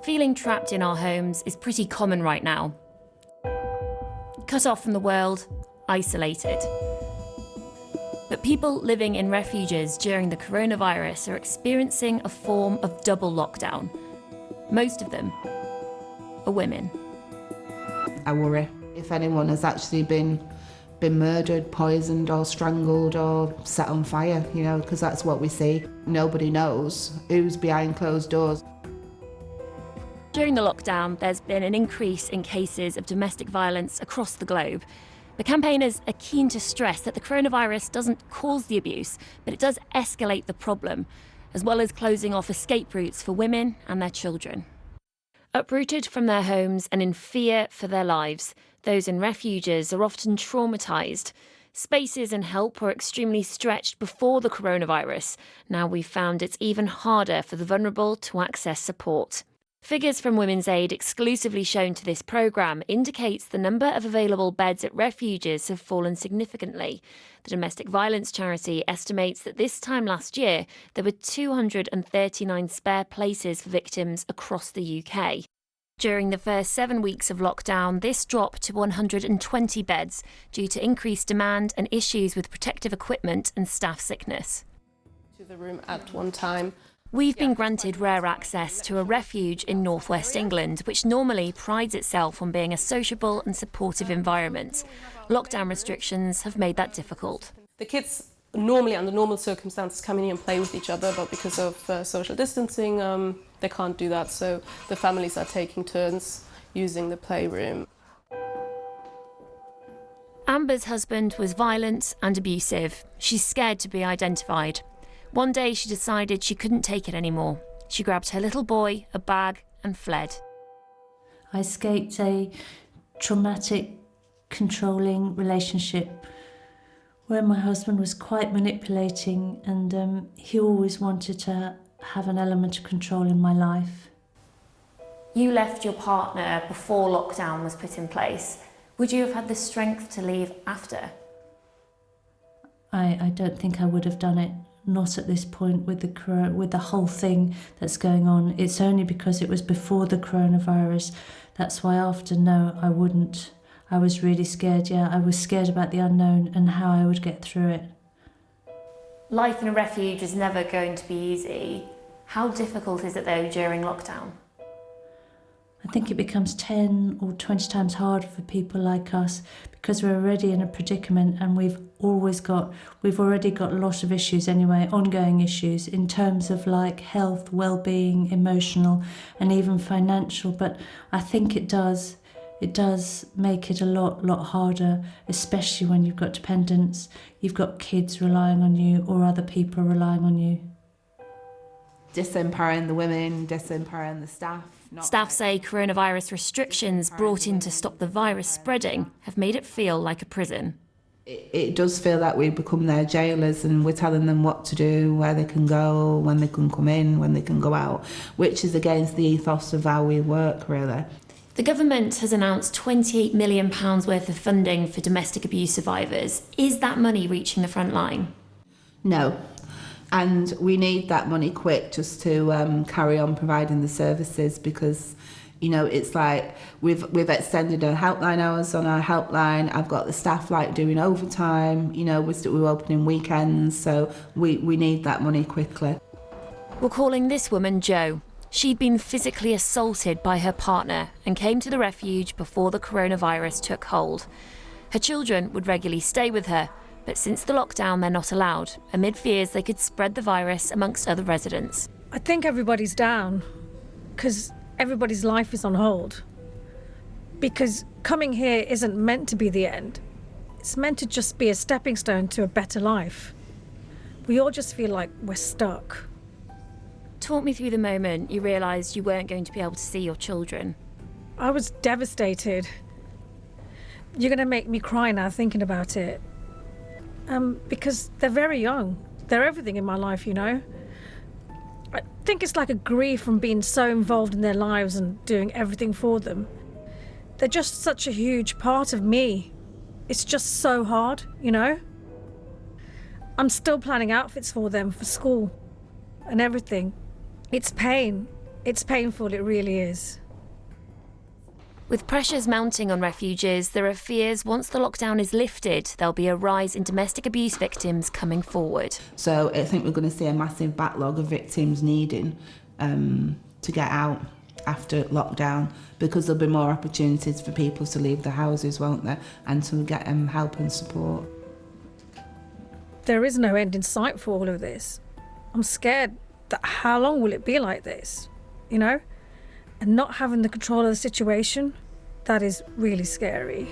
Feeling trapped in our homes is pretty common right now. Cut off from the world, isolated. But people living in refuges during the coronavirus are experiencing a form of double lockdown. Most of them are women. I worry if anyone has actually been murdered, poisoned or strangled or set on fire, because that's what we see. Nobody knows who's behind closed doors. During the lockdown, there's been an increase in cases of domestic violence across the globe. The campaigners are keen to stress that the coronavirus doesn't cause the abuse, but it does escalate the problem, as well as closing off escape routes for women and their children. Uprooted from their homes and in fear for their lives, those in refuges are often traumatised. Spaces and help were extremely stretched before the coronavirus. Now we've found it's even harder for the vulnerable to access support. Figures from Women's Aid exclusively shown to this programme indicates the number of available beds at refuges have fallen significantly. The domestic violence charity estimates that this time last year there were 239 spare places for victims across the UK. During the first 7 weeks of lockdown, this dropped to 120 beds due to increased demand and issues with protective equipment and staff sickness. To the room at one time. We've been granted rare access to a refuge in northwest England, which normally prides itself on being a sociable and supportive environment. Lockdown restrictions have made that difficult. The kids normally, under normal circumstances, come in and play with each other, but because of social distancing, they can't do that, so the families are taking turns using the playroom. Amber's husband was violent and abusive. She's scared to be identified. One day she decided she couldn't take it anymore. She grabbed her little boy, a bag, and fled. I escaped a traumatic, controlling relationship where my husband was quite manipulating and he always wanted to have an element of control in my life. You left your partner before lockdown was put in place. Would you have had the strength to leave after? I don't think I would have done it. Not at this point with the whole thing that's going on. It's only because it was before the coronavirus. That's why after, no, I wouldn't. I was really scared, yeah. I was scared about the unknown and how I would get through it. Life in a refuge is never going to be easy. How difficult is it though during lockdown? I think it becomes 10 or 20 times harder for people like us because we're already in a predicament and we've already got a lot of issues anyway, ongoing issues in terms of like health, well-being, emotional and even financial. But I think it does make it a lot harder, especially when you've got dependents, you've got kids relying on you or other people relying on you. Disempowering the women, disempowering the staff. Staff say coronavirus restrictions brought in to stop the virus spreading have made it feel like a prison. It does feel like we become their jailers and we're telling them what to do, where they can go, when they can come in, when they can go out, which is against the ethos of how we work, really. The government has announced £28 million worth of funding for domestic abuse survivors. Is that money reaching the front line? No. And we need that money quick just to carry on providing the services because, it's like we've extended our helpline hours on our helpline. I've got the staff doing overtime, we're opening weekends, so we need that money quickly. We're calling this woman Jo. She'd been physically assaulted by her partner and came to the refuge before the coronavirus took hold. Her children would regularly stay with her, but since the lockdown they're not allowed, amid fears they could spread the virus amongst other residents. I think everybody's down because everybody's life is on hold. Because coming here isn't meant to be the end. It's meant to just be a stepping stone to a better life. We all just feel like we're stuck. Talk me through the moment you realised you weren't going to be able to see your children. I was devastated. You're going to make me cry now thinking about it. Because they're very young. They're everything in my life, I think it's like a grief from being so involved in their lives and doing everything for them. They're just such a huge part of me. It's just so hard, I'm still planning outfits for them for school and everything. It's pain. It's painful, it really is. With pressures mounting on refuges, there are fears once the lockdown is lifted, there'll be a rise in domestic abuse victims coming forward. So I think we're going to see a massive backlog of victims needing to get out after lockdown, because there'll be more opportunities for people to leave their houses, won't there, and to get help and support. There is no end in sight for all of this. I'm scared that how long will it be like this, you know? And not having the control of the situation, that is really scary.